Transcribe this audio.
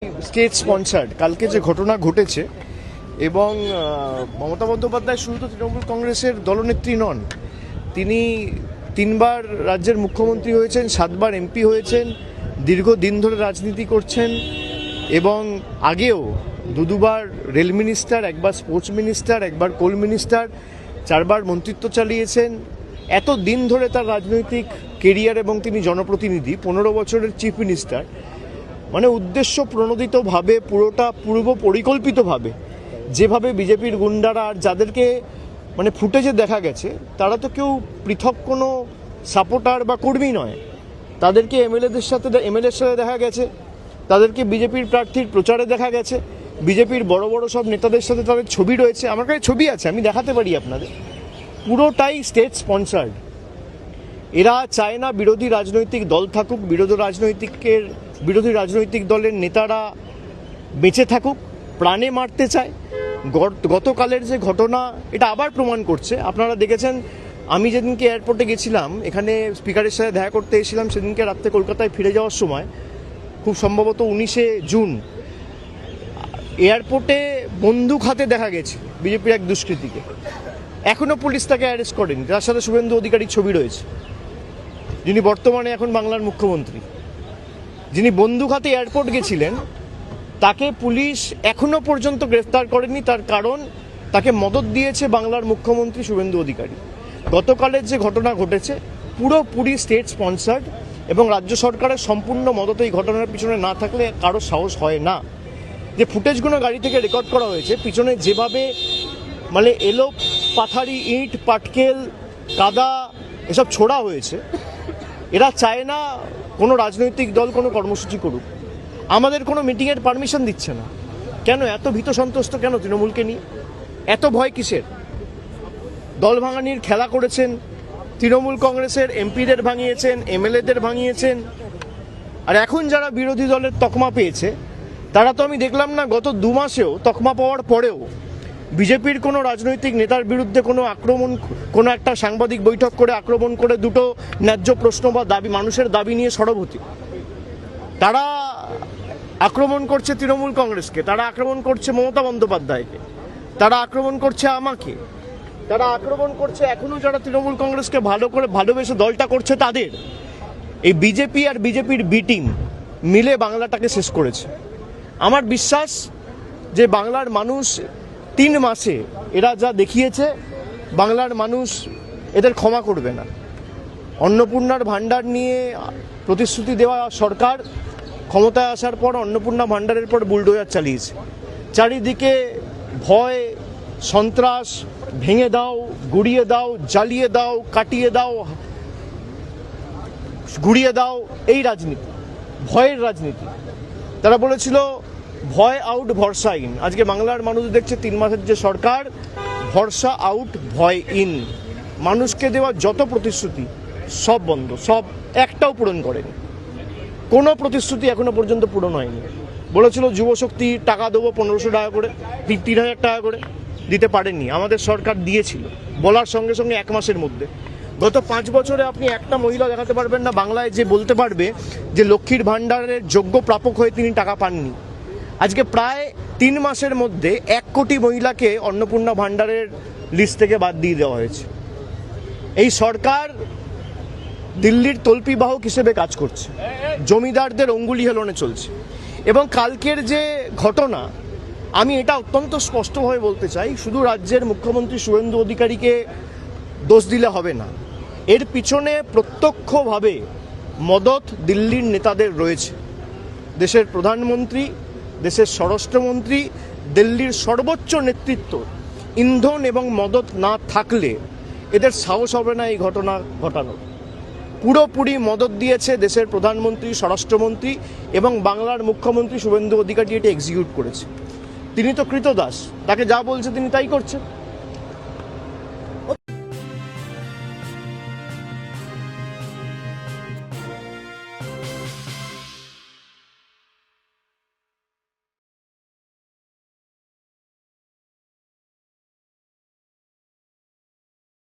State sponsored কালকে যে ঘটনা ঘটেছে এবং মমতা বন্দ্যোপাধ্যায় শুধু তো তৃণমূল কংগ্রেসের দলনেত্রী নন, তিনি 3বার রাজ্যের মুখ্যমন্ত্রী হয়েছেন, 7বার এমপি হয়েছেন, দীর্ঘদিন ধরে রাজনীতি করছেন এবং আগেও দুবার রেল মিনিস্টার, একবার স্পোর্টস মিনিস্টার, একবার কোল মিনিস্টার, 4বার মন্ত্রিত্ব চালিয়েছেন। এত দিন ধরে তার রাজনৈতিক কেরিয়ার এবং তিনি জনপ্রতিনিধি, 15 বছরের চিফ মিনিস্টার। মানে উদ্দেশ্য প্রণোদিতভাবে, পুরোটা পূর্ব পরিকল্পিতভাবে যেভাবে বিজেপির গুন্ডারা আর যাদেরকে মানে ফুটেজে দেখা গেছে, তারা তো কেউ পৃথক কোনো সাপোর্টার বা কর্মী নয়, তাদেরকে এমএলএর সাথে দেখা গেছে, তাদেরকে বিজেপির প্রার্থীর প্রচারে দেখা গেছে, বিজেপির বড় বড় সব নেতাদের সাথে তাদের ছবি রয়েছে, আমার কাছে ছবি আছে, আমি দেখাতে পারি আপনাদের। পুরোটাই স্টেট স্পন্সার্ড। এরা চায় না বিরোধী রাজনৈতিক দল থাকুক, বিরোধী রাজনৈতিক দলের নেতারা বেঁচে থাকুক, প্রাণে মারতে চায়। গতকালের যে ঘটনা এটা আবার প্রমাণ করছে। আপনারা দেখেছেন, আমি যেদিনকে এয়ারপোর্টে গেছিলাম, এখানে স্পিকারের সাথে দেখা করতে এসেছিলাম, সেদিনকে রাত্রে কলকাতায় ফিরে যাওয়ার সময়, খুব সম্ভবত 19শে জুন, এয়ারপোর্টে বন্দুক হাতে দেখা গেছে বিজেপির এক দুষ্কৃতীকে। এখনও পুলিশ তাকে অ্যারেস্ট করেনি। তার সাথে শুভেন্দু অধিকারীর ছবি রয়েছে, যিনি বর্তমানে এখন বাংলার মুখ্যমন্ত্রী। যিনি বন্দুক হাতে এয়ারপোর্ট গেছিলেন, তাকে পুলিশ এখনো পর্যন্ত গ্রেফতার করেনি। তার কারণ, তাকে মদত দিয়েছে বাংলার মুখ্যমন্ত্রী শুভেন্দু অধিকারী। গতকালের যে ঘটনা ঘটেছে পুরোপুরি স্টেট স্পন্সার্ড এবং রাজ্য সরকারের সম্পূর্ণ মদত এই ঘটনার পিছনে না থাকলে কারো সাহস হয় না। যে ফুটেজগুলো গাড়ি থেকে রেকর্ড করা হয়েছে, পিছনে যেভাবে মানে এলো পাথারি, ইট, পাটকেল, কাদা এসব ছোড়া হয়েছে, এরা চায় না কোনো রাজনৈতিক দল কোনো কর্মসূচি করুক। আমাদের কোনো মিটিংয়ের পারমিশন দিচ্ছে না। কেন এত ভীত সন্ত্রস্ত কেন তৃণমূলকে নিয়ে? এত ভয় কিসের? দল ভাঙানির খেলা করেছেন, তৃণমূল কংগ্রেসের এমপিদের ভাঙিয়েছেন, এমএলএদের ভাঙিয়েছেন। আর এখন যারা বিরোধী দলের তকমা পেয়েছে, তারা তো আমি দেখলাম না গত 2 মাসেও তকমা পাওয়ার পরেও বিজেপির কোনো রাজনৈতিক নেতার বিরুদ্ধে কোনো আক্রমণ, কোনো একটা সাংবাদিক বৈঠক করে আক্রমণ করে দুটো ন্যায্য প্রশ্ন বা দাবি, মানুষের দাবি নিয়ে সরবতি। তারা আক্রমণ করছে তৃণমূল কংগ্রেসকে, তারা আক্রমণ করছে মমতা বন্দ্যোপাধ্যায়কে, তারা আক্রমণ করছে আমাকে, তারা আক্রমণ করছে এখনো যারা তৃণমূল কংগ্রেসকে ভালো করে ভালোবেসে দলটা করছে তাদের। এই বিজেপি আর বিজেপির বি টিম মিলে বাংলাটাকে শেষ করেছে। আমার বিশ্বাস যে বাংলার মানুষ 3 মাসে এরা যা দেখিয়েছে, বাংলার মানুষ এদের ক্ষমা করবে না। অন্নপূর্ণার ভাণ্ডার নিয়ে প্রতিশ্রুতি দেওয়া সরকার ক্ষমতায় আসার পর অন্নপূর্ণা ভাণ্ডারের পর বুলডোজার চালিয়েছে। চারিদিকে ভয়, সন্ত্রাস, ভেঙে দাও, গুড়িয়ে দাও, জ্বালিয়ে দাও, কাটিয়ে দাও, গুড়িয়ে দাও, এই রাজনীতি, ভয়ের রাজনীতি। তারা বলেছিল ভয় আউট, ভরসা ইন। আজকে বাংলার মানুষ দেখছে 3 মাসের যে সরকার, ভরসা আউট, ভয় ইন। মানুষকে দেওয়া যত প্রতিশ্রুতি সব বন্ধ, সব একটাও পূরণ করেনি। কোনো প্রতিশ্রুতি এখনো পর্যন্ত পূরণ হয়নি। বলেছিল যুবশক্তি টাকা দেবো 1500 টাকা করে, 3000 টাকা করে, দিতে পারেননি। আমাদের সরকার দিয়েছিল বলার সঙ্গে সঙ্গে 1 মাসের মধ্যে। গত 5 বছরে আপনি একটা মহিলা দেখাতে পারবেন না বাংলায় যে বলতে পারবে যে লক্ষ্মীর ভাণ্ডারের যোগ্য প্রাপক হয়ে তিনি টাকা পাননি। আজকে প্রায় 3 মাসের মধ্যে 1 কোটি মহিলাকে অন্নপূর্ণা ভাণ্ডারের লিস্ট থেকে বাদ দিয়ে দেওয়া হয়েছে। এই সরকার দিল্লির তল্পিবাহক হিসেবে কাজ করছে, জমিদারদের অঙ্গুলি হেলনে চলছে। এবং কালকের যে ঘটনা, আমি এটা অত্যন্ত স্পষ্টভাবে বলতে চাই, শুধু রাজ্যের মুখ্যমন্ত্রী শুভেন্দু অধিকারীকে দোষ দিলে হবে না। এর পিছনে প্রত্যক্ষভাবে মদত দিল্লির নেতাদের রয়েছে। দেশের প্রধানমন্ত্রী, দেশের স্বরাষ্ট্রমন্ত্রী, দিল্লির সর্বোচ্চ নেতৃত্ব ইন্ধন এবং মদত না থাকলে এদের সাহস হবে না এই ঘটনা ঘটানোর। পুরোপুরি মদত দিয়েছে দেশের প্রধানমন্ত্রী, স্বরাষ্ট্রমন্ত্রী এবং বাংলার মুখ্যমন্ত্রী শুভেন্দু অধিকারী। এটা এক্সিকিউট করেছে। তিনি তো কৃতদাস, তাকে যা বলছে তিনি তাই করছেন।